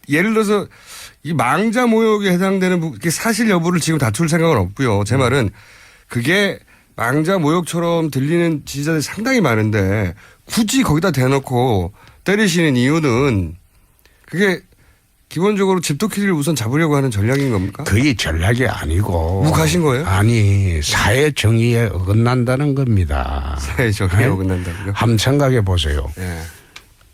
예를 들어서 이 망자 모욕에 해당되는 사실 여부를 지금 다툴 생각은 없고요. 제 말은 그게 망자 모욕처럼 들리는 지지자들이 상당히 많은데 굳이 거기다 대놓고 때리시는 이유는 그게 기본적으로 집도끼리를 우선 잡으려고 하는 전략인 겁니까? 그게 전략이 아니고. 묵하신 거예요? 아니, 사회 정의에 어긋난다는 겁니다. 사회 정의에 어긋난다고요? 한번 생각해 보세요. 네.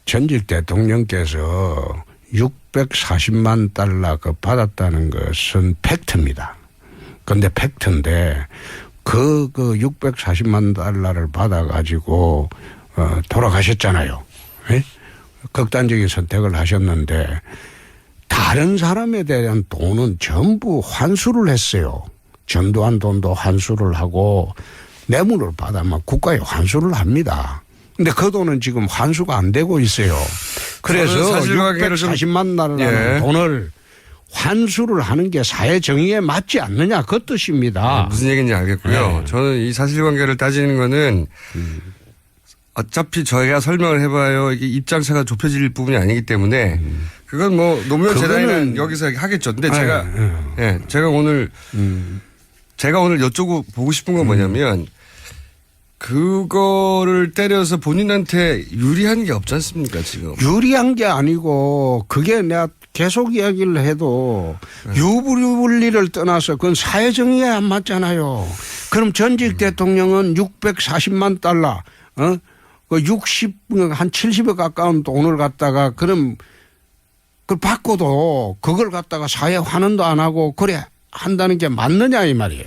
전직 대통령께서 640만 달러 받았다는 것은 팩트입니다. 그런데 팩트인데 그 640만 달러를 받아가지고 돌아가셨잖아요. 네? 극단적인 선택을 하셨는데 다른 사람에 대한 돈은 전부 환수를 했어요. 전두환 돈도 환수를 하고 뇌물을 받아만 국가에 환수를 합니다. 근데 그 돈은 지금 환수가 안 되고 있어요. 그래서 640만 달러라는 돈을 환수를 하는 게 사회 정의에 맞지 않느냐 그 뜻입니다. 무슨 얘기인지 알겠고요. 네. 저는 이 사실관계를 따지는 거는 어차피 저희가 설명을 해봐요. 이게 입장차가 좁혀질 부분이 아니기 때문에 그건 뭐 노무현 재단이는 여기서 하겠죠. 근데 제가 오늘 여쭤보고 싶은 건 뭐냐면 그거를 때려서 본인한테 유리한 게 없지 않습니까 지금? 유리한 게 아니고 그게 내가 계속 이야기를 해도 유불리를 떠나서 그건 사회정의에 안 맞잖아요. 그럼 전직 대통령은 640만 달러 한 70에 가까운 돈을 갖다가 그럼 그걸 받고도 그걸 갖다가 사회 환원도 안 하고 그래 한다는 게 맞느냐 이 말이에요.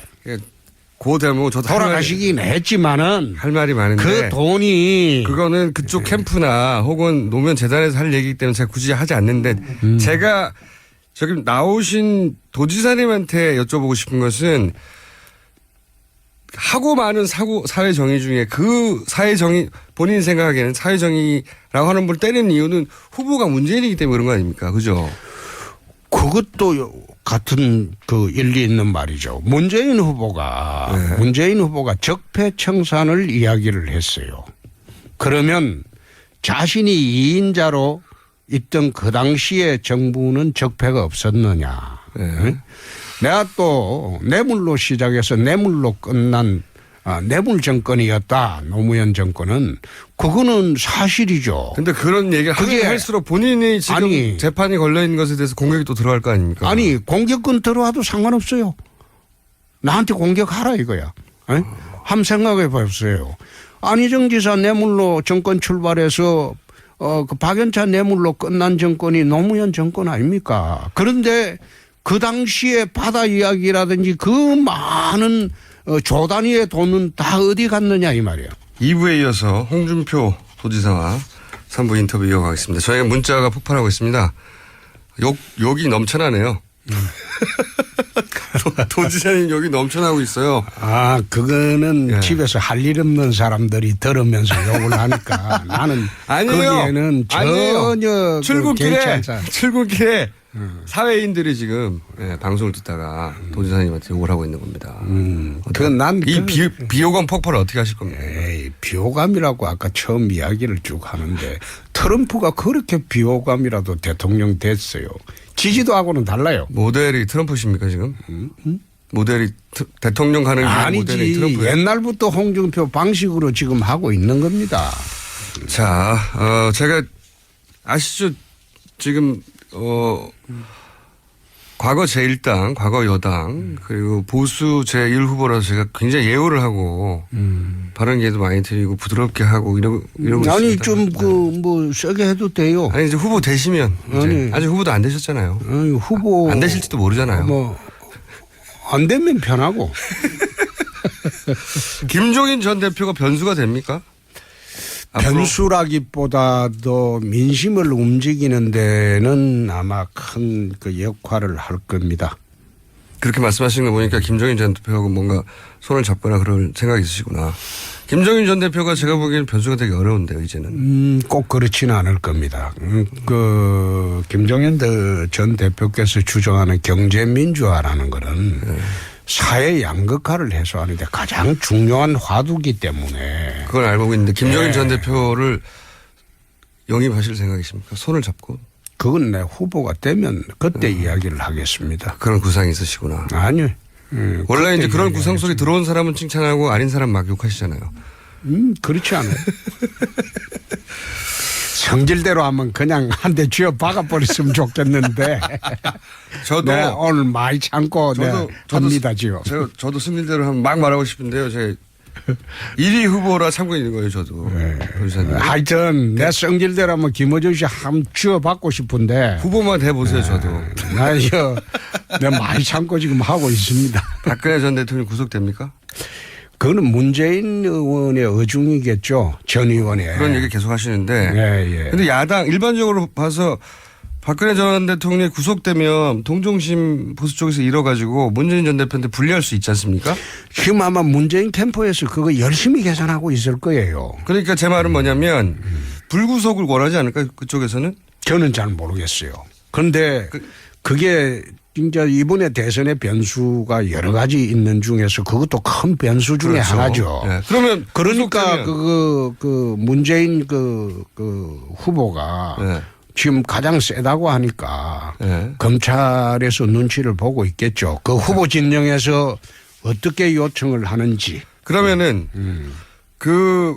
그 대목 저도 돌아가시긴 했지만은 할 말이 많은데 그 돈이 그거는 그쪽 캠프나 혹은 노무현 재단에서 할 얘기이기 때문에 제가 굳이 하지 않는데 제가 저기 나오신 도지사님한테 여쭤보고 싶은 것은 하고 많은 사회 정의 중에 그 사회 정의 본인 생각에는 사회 정의라고 하는 분을 때리는 이유는 후보가 문재인이기 때문에 그런 거 아닙니까? 그죠? 그것도 같은 그 일리 있는 말이죠. 문재인 후보가 적폐청산을 이야기를 했어요. 그러면 자신이 2인자로 있던 그 당시에 정부는 적폐가 없었느냐. 네. 내가 또 뇌물로 시작해서 뇌물로 끝난 뇌물 정권이었다. 노무현 정권은 그거는 사실이죠. 그런데 그런 얘기를 하긴 할수록 본인이 지금 재판이 걸려 있는 것에 대해서 공격이 또 들어갈 거 아닙니까? 아니 공격권 들어와도 상관없어요. 나한테 공격하라 이거야. 한번 생각해 보세요. 안희정 지사 뇌물로 정권 출발해서 그 박연차 뇌물로 끝난 정권이 노무현 정권 아닙니까? 그런데 그 당시에 바다 이야기라든지 그 많은 조 단위의 돈은 다 어디 갔느냐 이 말이에요. 2부에 이어서 홍준표 도지사와 3부 인터뷰 이어가겠습니다. 저희가 문자가 폭발하고 있습니다. 욕이 넘쳐나네요. 도지사님 욕이 넘쳐나고 있어요. 그거는 집에서 할 일 없는 사람들이 들으면서 욕을 하니까 나는 거기에는 전혀 출근길에 사회인들이 지금 방송을 듣다가 도지사님한테 욕을 하고 있는 겁니다. 이 비호감 폭발을 어떻게 하실 겁니까? 비호감이라고 아까 처음 이야기를 쭉 하는데 트럼프가 그렇게 비호감이라도 대통령 됐어요. 지지도하고는 달라요. 모델이 트럼프십니까 지금? 모델이 대통령 가는 모델이 트럼프. 옛날부터 홍준표 방식으로 지금 하고 있는 겁니다. 자, 제가 아시죠? 지금 과거 제1당, 과거 여당, 그리고 보수 제1후보라서 제가 굉장히 예우를 하고, 발언 기회도 많이 드리고, 부드럽게 하고, 이러고 아니, 있습니다. 좀, 세게 해도 돼요. 아니, 이제 후보 되시면, 아직 후보도 안 되셨잖아요. 아니, 후보. 안 되실지도 모르잖아요. 안 되면 편하고. 김종인 전 대표가 변수가 됩니까? 변수라기보다도 민심을 움직이는 데는 아마 큰 그 역할을 할 겁니다. 그렇게 말씀하시는 거 보니까 김종인 전 대표하고 뭔가 손을 잡거나 그럴 생각이 있으시구나. 김종인 전 대표가 제가 보기에는 변수가 되게 어려운데요, 이제는. 꼭 그렇지는 않을 겁니다. 김종인 전 대표께서 주장하는 경제민주화라는 거는 사회 양극화를 해소하는데 가장 중요한 화두기 때문에. 그걸 알고 있는데 김종인 전 대표를 영입하실 생각이십니까? 손을 잡고. 그건 내 후보가 되면 그때 이야기를 하겠습니다. 그런 구상이 있으시구나. 아니요. 원래 이제 그런 이야기하겠습니다. 구상 속에 들어온 사람은 칭찬하고 아닌 사람 막 욕하시잖아요. 그렇지 않아요. 성질대로 하면 그냥 한 대 쥐어 박아버렸으면 좋겠는데. 저도 네, 오늘 많이 참고 합니다 지금. 저도 승리대로 하면 막 말하고 싶은데요. 제 1위 후보라 참고 있는 거예요. 저도. 도지사님. 하여튼 내 성질대로 하면 김어준 씨 한번 쥐어 받고 싶은데. 후보만 해보세요. 저도. 내가 많이 참고 지금 하고 있습니다. 박근혜 전 대통령 구속됩니까? 그거는 문재인 의원의 의중이겠죠. 전 의원의. 그런 얘기 계속 하시는데. 예. 근데 야당 일반적으로 봐서 박근혜 전 대통령이 구속되면 동정심 보수 쪽에서 잃어가지고 문재인 전 대표한테 불리할 수 있지 않습니까? 지금 아마 문재인 캠프에서 그거 열심히 계산하고 있을 거예요. 그러니까 제 말은 뭐냐면 불구속을 원하지 않을까 그쪽에서는? 저는 잘 모르겠어요. 그런데 그게 진짜 이번에 대선의 변수가 여러 가지 있는 중에서 그것도 큰 변수 중에 그렇죠. 하나죠. 네. 그러면 그러니까 그 문재인 그 후보가 네. 지금 가장 세다고 하니까 네. 검찰에서 눈치를 보고 있겠죠. 그 후보 진영에서 어떻게 요청을 하는지. 그러면은 그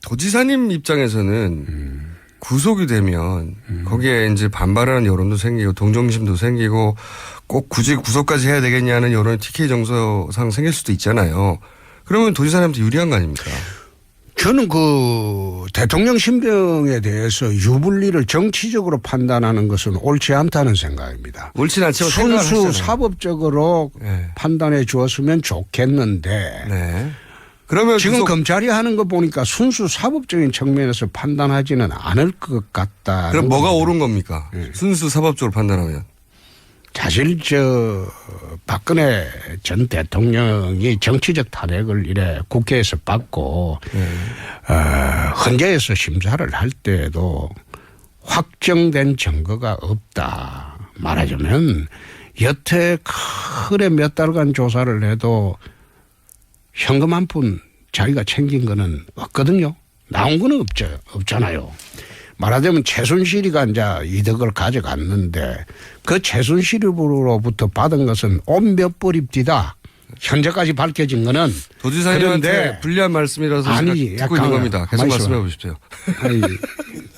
도지사님 입장에서는 구속이 되면 거기에 이제 반발하는 여론도 생기고 동정심도 생기고 꼭 굳이 구속까지 해야 되겠냐는 여론이 TK 정서상 생길 수도 있잖아요. 그러면 도지사님한테 유리한 거 아닙니까? 저는 그 대통령 신병에 대해서 유불리를 정치적으로 판단하는 것은 옳지 않다는 생각입니다. 옳진 않지만 순수 사법적으로 네. 판단해 주었으면 좋겠는데 네. 그러면 지금 검찰이 하는 거 보니까 순수 사법적인 측면에서 판단하지는 않을 것 같다. 그럼 뭐가 옳은 겁니까? 순수 사법적으로 판단하면. 사실 박근혜 전 대통령이 정치적 탄핵을 이래 국회에서 받고 헌재에서 심사를 할 때에도 확정된 증거가 없다. 말하자면 여태 크게 몇 달간 조사를 해도 현금 한 푼 자기가 챙긴 거는 없거든요. 나온 거는 없잖아요. 말하자면 최순실이가 이제 이득을 가져갔는데 그 최순실으로부터 받은 것은 몇 벌입디다. 현재까지 밝혀진 거는. 도지사님한테 불리한 말씀이라서 아니, 듣고 있는 겁니다. 계속 말씀해 보십시오. 아니,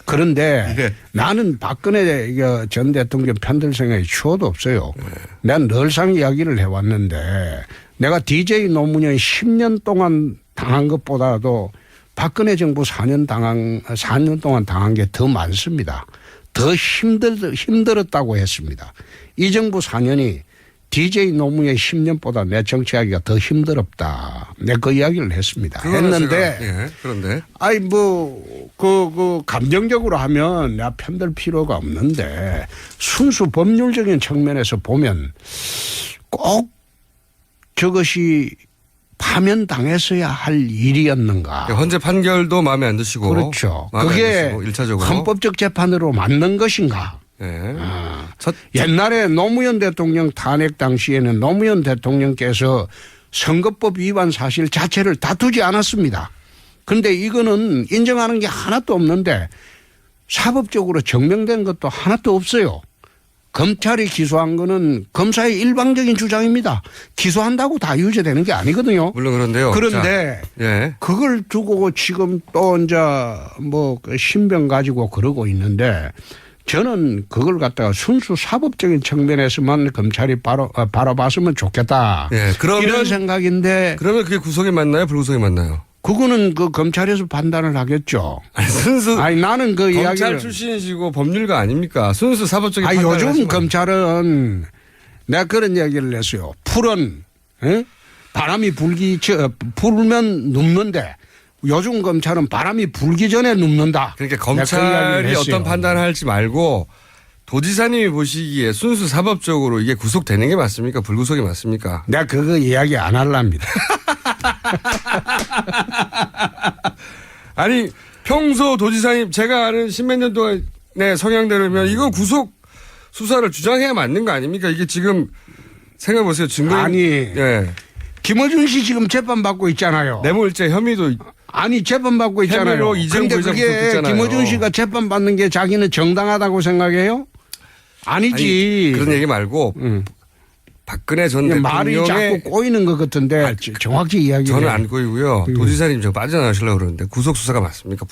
그런데 네. 나는 박근혜 전 대통령 편들 생각이 추호도 없어요. 난 늘상 이야기를 해왔는데 내가 DJ 노무현 10년 동안 당한 것보다도 박근혜 정부 4년 동안 당한 게 더 많습니다. 더 힘들었다고 했습니다. 이 정부 4년이 DJ 노무현 10년보다 내 정치하기가 더 힘들었다. 내 그 이야기를 했습니다. 했는데. 예, 그런데. 아이, 감정적으로 하면 내가 편들 필요가 없는데 순수 법률적인 측면에서 보면 꼭 저것이 파면당했어야 할 일이었는가. 헌재 판결도 마음에 안 드시고. 그렇죠. 마음에 그게 안 드시고 1차적으로. 헌법적 재판으로 맞는 것인가. 네. 옛날에 노무현 대통령 탄핵 당시에는 노무현 대통령께서 선거법 위반 사실 자체를 다투지 않았습니다. 그런데 이거는 인정하는 게 하나도 없는데 사법적으로 증명된 것도 하나도 없어요. 검찰이 기소한 거는 검사의 일방적인 주장입니다. 기소한다고 다 유죄되는 게 아니거든요. 물론 그런데요. 그런데 자, 예. 그걸 두고 지금 또 이제 신병 가지고 그러고 있는데 저는 그걸 갖다가 순수 사법적인 측면에서만 검찰이 바라봤으면 좋겠다. 예. 이런 생각인데. 그러면 그게 구속이 맞나요? 불구속이 맞나요? 그거는 그 검찰에서 판단을 하겠죠. 순수. 아니 나는 그 검찰 이야기를. 출신이시고 법률가 아닙니까? 순수 사법적인 판단을 요즘 하시면. 검찰은 내가 그런 이야기를 했어요. 풀은 바람이 불면 눕는데 요즘 검찰은 바람이 불기 전에 눕는다. 그러니까 그 검찰이 어떤 판단을 할지 말고 도지사님이 보시기에 순수 사법적으로 이게 구속되는 게 맞습니까? 불구속이 맞습니까? 내가 그거 이야기 안 하려합니다. 아니 평소 도지사님 제가 아는 십몇 년 동안의 성향대로면 이거 구속 수사를 주장해야 맞는 거 아닙니까? 이게 지금 생각해보세요. 증거. 아니. 예. 김어준 씨 지금 재판 받고 있잖아요. 뇌물죄 혐의도 아니 재판받고 있잖아요. 혐의로 이재용 그런데 부회장 그게 구속됐잖아요. 김어준 씨가 재판받는 게 자기는 정당하다고 생각해요? 아니지. 아니, 그런 얘기 말고 박근혜 전 말이 자꾸 대통령의 꼬이는 것 같은데 정확히 이야기해. 저는 안 꼬이고요. 도지사님 저 빠져나가시려고 그러는데 구속 수사가 맞습니까?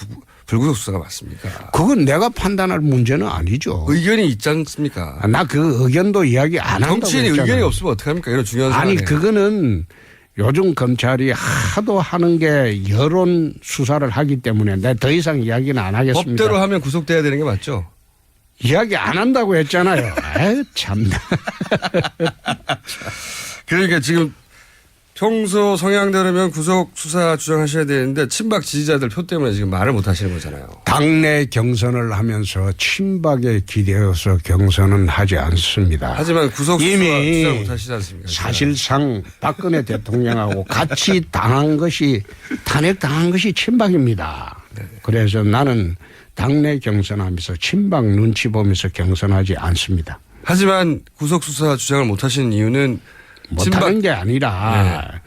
불구속 수사가 맞습니까? 그건 내가 판단할 문제는 아니죠. 의견이 있지 않습니까? 나 그 의견도 이야기 안 한다고 정치인이 했잖아요. 의견이 없으면 어떡합니까? 이런 중요한 아니 사안에. 그거는 요즘 검찰이 하도 하는 게 여론 수사를 하기 때문에 내가 더 이상 이야기는 안 하겠습니다. 법대로 하면 구속돼야 되는 게 맞죠? 이야기 안 한다고 했잖아요. 아유 참나. 그러니까 지금 평소 성향대로면 구속 수사 주장하셔야 되는데 친박 지지자들 표 때문에 지금 말을 못 하시는 거잖아요. 당내 경선을 하면서 친박에 기대어서 경선은 하지 않습니다. 하지만 구속 수사 이미 주장 못 하시지 않습니까? 사실상 박근혜 대통령하고 같이 당한 것이 탄핵당한 것이 친박입니다. 그래서 나는 당내 경선하면서 친박 눈치 보면서 경선하지 않습니다. 하지만 구속 수사 주장을 못 하시는 이유는 못하는 게 아니라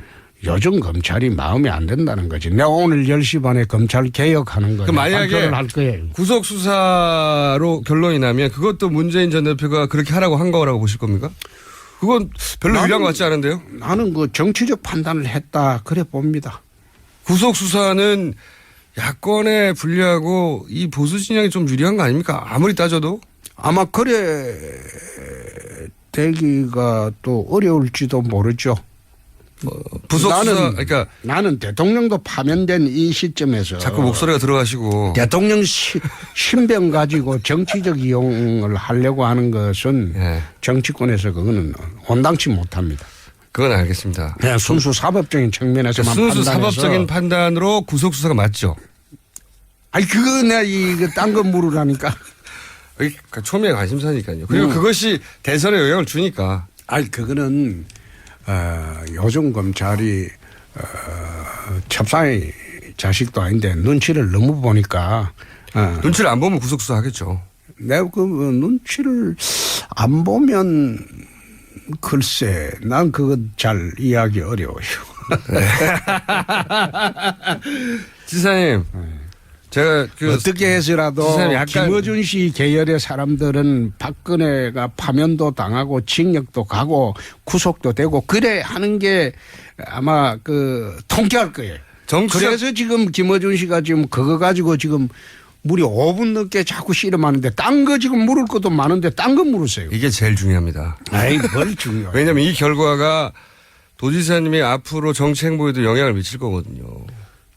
요즘 검찰이 마음에 안 든다는 거지. 내가 오늘 10시 반에 검찰 개혁하는 거예요. 그럼 만약에 할 거예요. 구속 수사로 결론이 나면 그것도 문재인 전 대표가 그렇게 하라고 한 거라고 보실 겁니까? 그건 별로 유리한 것 같지 않은데요? 나는 그 정치적 판단을 했다 그래 봅니다. 구속 수사는 야권에 불리하고 이 보수 진영이 좀 유리한 거 아닙니까? 아무리 따져도. 아마 그래 되기가 또 어려울지도 모르죠. 부속 수사, 나는 그러니까 나는 대통령도 파면된 이 시점에서 자꾸 목소리가 들어가시고. 대통령 신병 가지고 정치적 이용을 하려고 하는 것은 예. 정치권에서 그거는 온당치 못합니다. 그건 알겠습니다. 그냥 순수 사법적인 측면에서만 순수 판단해서. 사법적인 판단으로 구속 수사가 맞죠. 아니 그거 내가 이거 딴 거 물으라니까. 그러니까 초미의 관심사니까요. 그리고 그것이 대선에 영향을 주니까. 아니 그거는 요즘 검찰이 첩상의 자식도 아닌데 눈치를 너무 보니까 눈치를 안 보면 구속 수사 하겠죠. 내가 그 눈치를 안 보면 글쎄 난 그거 잘 이해하기 어려워요. 지사님. 제가 어떻게 해서라도 약간 김어준 씨 계열의 사람들은 박근혜가 파면도 당하고 징역도 가고 구속도 되고 그래 하는 게 아마 그 통쾌할 거예요. 그래서 지금 김어준 씨가 지금 그거 가지고 지금 물이 5분 넘게 자꾸 씨름하는데 딴 거 지금 물을 것도 많은데 딴 거 물으세요. 이게 제일 중요합니다. 아이 뭘 중요해요. 왜냐하면 이 결과가 도지사님이 앞으로 정치 행보에도 영향을 미칠 거거든요.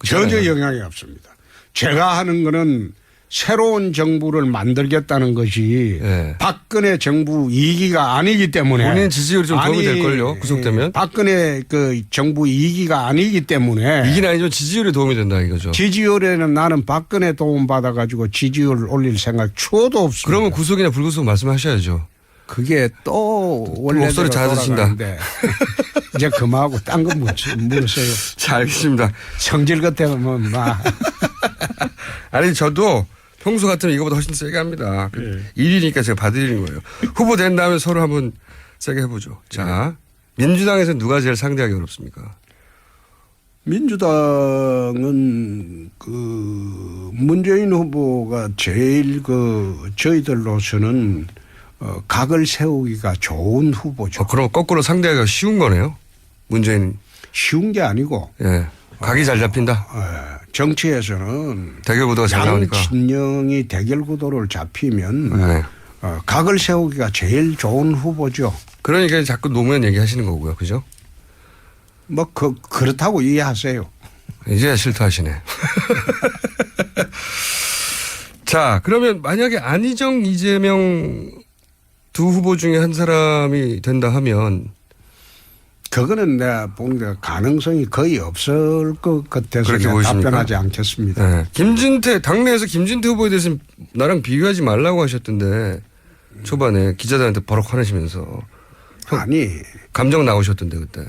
전혀 영향이 없습니다. 제가 하는 거는 새로운 정부를 만들겠다는 것이 박근혜 정부 2기가 아니기 때문에 본인 지지율이 좀 도움이 될걸요. 구속되면. 박근혜 그 정부 2기가 아니기 때문에. 이긴 아니죠. 지지율에 도움이 된다 이거죠. 지지율에는 나는 박근혜 도움 받아가지고 지지율 올릴 생각 추호도 없습니다. 그러면 구속이나 불구속 말씀하셔야죠. 그게 또 원래대로 목소리 작아지신다. 이제 그만하고 딴 거 물으세요. 자, 알겠습니다. 성질 같으면 막. 아니 저도 평소 같으면 이거보다 훨씬 세게 합니다. 일이니까 제가 봐드리는 거예요. 후보 된 다음에 서로 한번 세게 해보죠. 자, 민주당에서 누가 제일 상대하기 어렵습니까? 민주당은 그 문재인 후보가 제일 그 저희들로서는 각을 세우기가 좋은 후보죠. 그럼 거꾸로 상대하기가 쉬운 거네요. 문재인. 쉬운 게 아니고. 예. 각이 잘 잡힌다. 정치에서는 대결 구도가 잘 나오니까. 양친명이 대결 구도를 잡히면 각을 세우기가 제일 좋은 후보죠. 그러니까 자꾸 노무현 얘기하시는 거고요. 그죠? 뭐 그렇다고 이해하세요. 이제야 싫다하시네. 자, 그러면 만약에 안희정, 이재명 두 후보 중에 한 사람이 된다 하면 그거는 내가 보니까 가능성이 거의 없을 것 같아서 그렇게 보이십니까? 답변하지 않겠습니다. 네. 김진태 당내에서 김진태 후보에 대해서는 나랑 비교하지 말라고 하셨던데 초반에 기자들한테 버럭 화내시면서 아니 감정 나오셨던데 그때.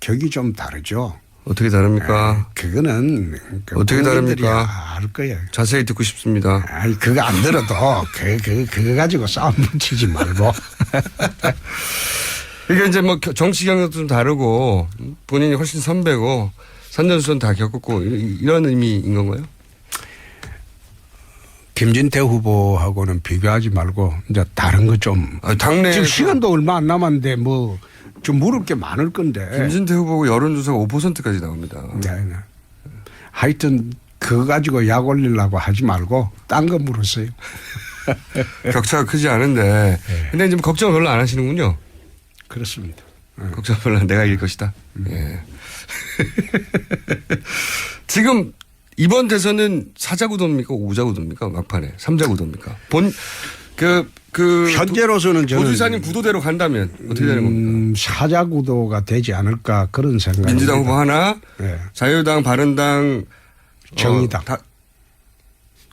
격이 좀 다르죠. 어떻게 다릅니까? 그거는 어떻게 다릅니까? 알 거예요. 자세히 듣고 싶습니다. 아니 그거 안 들어도 그거 가지고 싸움 붙이지 말고. 그러니까 이제 뭐 정치 경력도 좀 다르고 본인이 훨씬 선배고 선전수전 다 겪었고 이런 의미인 건가요? 김진태 후보하고는 비교하지 말고 이제 다른 거 좀. 당내 지금 시간도 얼마 안 남았는데 뭐 좀 물을 게 많을 건데. 김진태 후보 여론조사가 5%까지 나옵니다. 네, 네. 하여튼 그거 가지고 약 올리려고 하지 말고 딴 거 물으세요. 격차가 크지 않은데. 근데 이제 걱정 별로 안 하시는군요. 그렇습니다. 걱정 별로 안 내가 이길 것이다. 예. 지금 이번 대선은 4자구도입니까? 5자구도입니까? 막판에. 3자구도입니까? 현재로서는 저는 도지사님 구도대로 간다면 어떻게 되는 겁니까? 사자구도가 되지 않을까 그런 생각입니다. 민주당 후보 하나, 네. 자유당, 바른당, 정의당.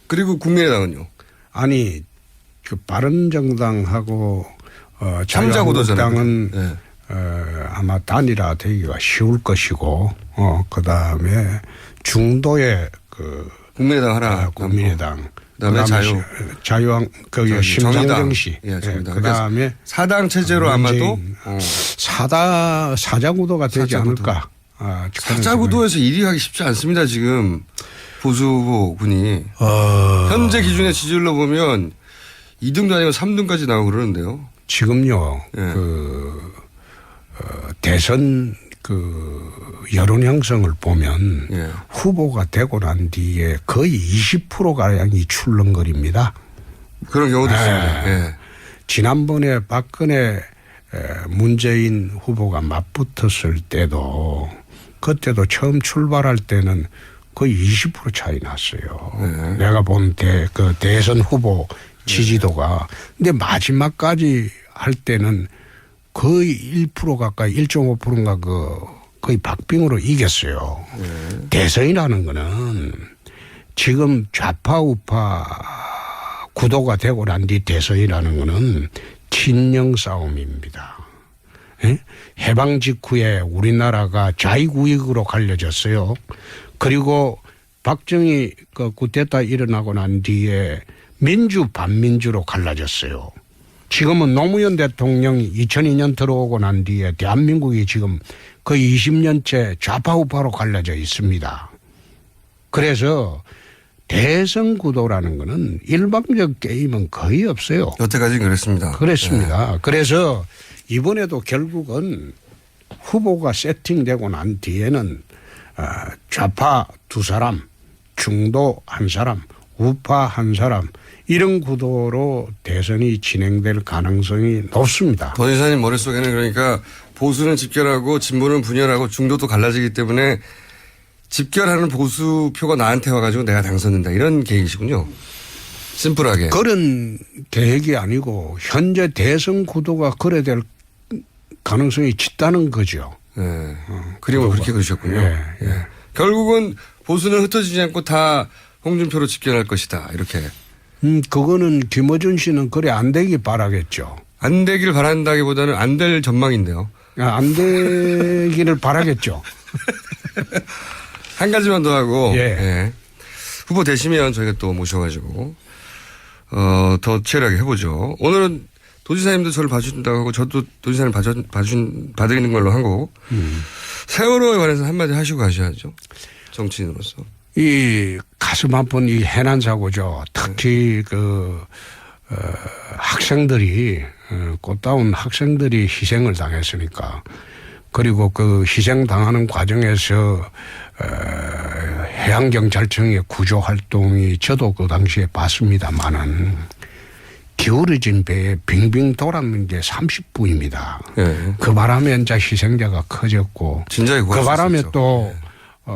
그리고 국민의당은요? 아니 그 바른정당하고 삼자구도잖아요. 자유한국당은 네. 아마 단일화되기가 쉬울 것이고 그다음에 중도의 그 국민의당 하나, 국민의당 그다음에 자유한 그 심상정 씨. 예, 정의당. 그다음에 사당 체제로 아마도 사자구도가 되지 사자구도. 않을까. 사자구도에서 1위 하기 쉽지 않습니다. 지금 보수 후보군이 현재 기준의 지지율로 보면 2등도 아니고 3등까지 나오고 그러는데요. 지금요. 예. 대선 여론 형성을 보면 예. 후보가 되고 난 뒤에 거의 20%가량이 출렁거립니다. 그런 경우도 있습니다. 예. 지난번에 박근혜 문재인 후보가 맞붙었을 때도 그때도 처음 출발할 때는 거의 20% 차이 났어요. 네. 내가 본 대선 후보 지지도가. 근데 마지막까지 할 때는 거의 1% 가까이 1.5%인가 거의 박빙으로 이겼어요. 대선이라는 거는 지금 좌파 우파 구도가 되고 난 뒤 대선이라는 거는 친영 싸움입니다. 예? 해방 직후에 우리나라가 자위구역으로 갈려졌어요. 그리고 박정희 쿠데타 일어나고 난 뒤에 민주 반민주로 갈라졌어요. 지금은 노무현 대통령이 2002년 들어오고 난 뒤에 대한민국이 지금 거의 20년째 좌파우파로 갈라져 있습니다. 그래서 대선 구도라는 거는 일방적 게임은 거의 없어요. 여태까지는 그랬습니다. 그렇습니다. 네. 그래서 이번에도 결국은 후보가 세팅되고 난 뒤에는 좌파 두 사람, 중도 한 사람, 우파 한 사람 이런 구도로 대선이 진행될 가능성이 높습니다. 권 의사님 머릿속에는 그러니까 보수는 집결하고 진보는 분열하고 중도도 갈라지기 때문에 집결하는 보수표가 나한테 와가지고 내가 당선된다 이런 계획이시군요. 심플하게. 그런 계획이 아니고 현재 대선 구도가 그래 될 가능성이 짙다는 거죠. 네. 그림을 그렇게 그리셨군요. 예, 예. 예. 결국은 보수는 흩어지지 않고 다 홍준표로 집결할 것이다. 이렇게. 그거는 김어준 씨는 그래 안 되길 바라겠죠. 안 되길 바란다기보다는 안 될 전망인데요. 안 되기를 바라겠죠. 한 가지만 더 하고. 예. 예. 후보 되시면 저희가 또 모셔가지고 더 치열하게 해보죠. 오늘은 도지사님도 저를 봐준다고 하고 저도 도지사님 봐드리는 걸로 하고 세월호에 관해서 한마디 하시고 가셔야죠. 정치인으로서. 이 가슴 아픈 이 해난 사고죠. 특히 학생들이 꽃다운 학생들이 희생을 당했으니까 그리고 그 희생 당하는 과정에서 해양경찰청의 구조 활동이 저도 그 당시에 봤습니다만은 기울어진 배에 빙빙 돌았는 게 30분입니다. 예. 그 바람에 이제 희생자가 커졌고 진작에 그 바람에 있었죠. 또 예.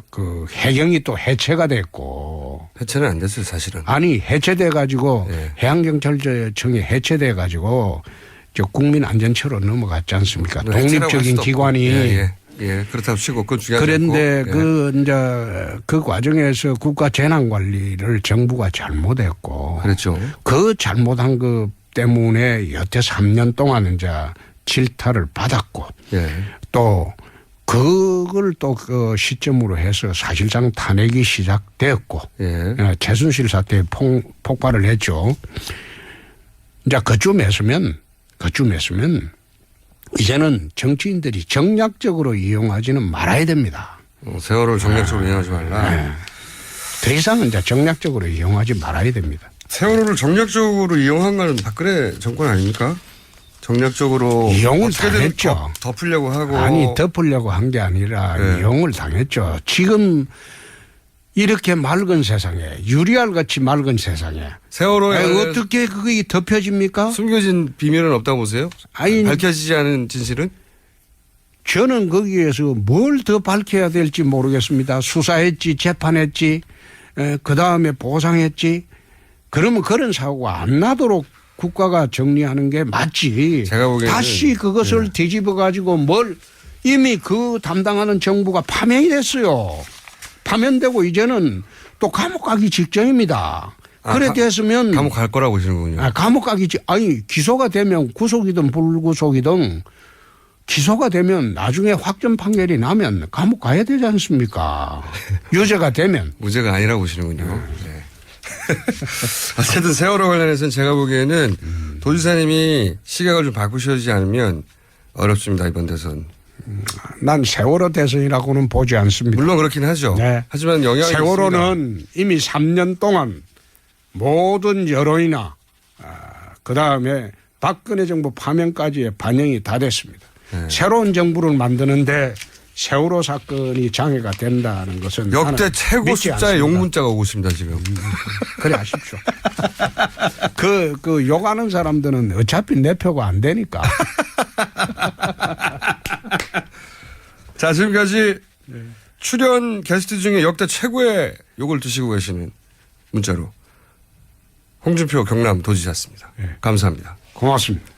그 해경이 또 해체가 됐고 해체는 안 됐어요, 사실은. 아니 해체돼 가지고 예. 해양경찰청이 해체돼 가지고 저 국민안전처로 넘어갔지 않습니까? 뭐 해체라고 할 독립적인 수도 기관이. 없고. 예. 그렇다고 치고 그건 중요하지 그런데 않고. 이제 그 과정에서 국가 재난 관리를 정부가 잘못했고. 그렇죠. 그 잘못한 것 때문에 여태 3년 동안 이제 질타를 받았고. 예. 또 그걸 또 그 시점으로 해서 사실상 탄핵이 시작되었고. 예. 최순실 사태에 폭발을 했죠. 이제 그쯤 했으면 이제는 정치인들이 정략적으로 이용하지는 말아야 됩니다. 세월호를 정략적으로 이용하지 말라. 네. 더 이상은 이제 정략적으로 이용하지 말아야 됩니다. 세월호를 정략적으로 이용한 건 박근혜 정권 아닙니까? 정략적으로 이용을 어떻게든 당했죠. 덮으려고 하고. 아니 덮으려고 한 게 아니라 네. 이용을 당했죠. 지금 이렇게 맑은 세상에 유리알같이 맑은 세상에 세월호에 아니, 어떻게 그게 덮여집니까? 숨겨진 비밀은 없다고 보세요? 아니 밝혀지지 않은 진실은? 저는 거기에서 뭘 더 밝혀야 될지 모르겠습니다. 수사했지 재판했지 그다음에 보상했지 그러면 그런 사고가 안 나도록 국가가 정리하는 게 맞지. 제가 보기에는 다시 그것을 뒤집어 가지고 뭘 이미 그 담당하는 정부가 파면이 됐어요. 파면되고 이제는 또 감옥 가기 직전입니다. 그래 됐으면 감옥 갈 거라고 보시는군요. 감옥 가기 아니 기소가 되면 구속이든 불구속이든 기소가 되면 나중에 확정 판결이 나면 감옥 가야 되지 않습니까? 유죄가 되면. 무죄가 아니라고 보시는군요. 네. 어쨌든 세월호 관련해서는 제가 보기에는 도지사님이 시각을 좀 바꾸셔야지 않으면 어렵습니다. 이번 대선. 난 세월호 대선이라고는 보지 않습니다. 물론 그렇긴 하죠. 네. 하지만 영향이 세월호는 있습니다. 이미 3년 동안 모든 여론이나 그다음에 박근혜 정부 파면까지의 반영이 다 됐습니다. 네. 새로운 정부를 만드는데 세월호 사건이 장애가 된다는 것은 역대 최고 믿지 숫자의 않습니다. 욕문자가 오고 있습니다. 지금. 그래 하십시오. 그 욕하는 사람들은 어차피 내 표가 안 되니까. 자, 지금까지 출연 게스트 중에 역대 최고의 욕을 드시고 계시는 문자로 홍준표 경남 도지사였습니다. 감사합니다. 고맙습니다.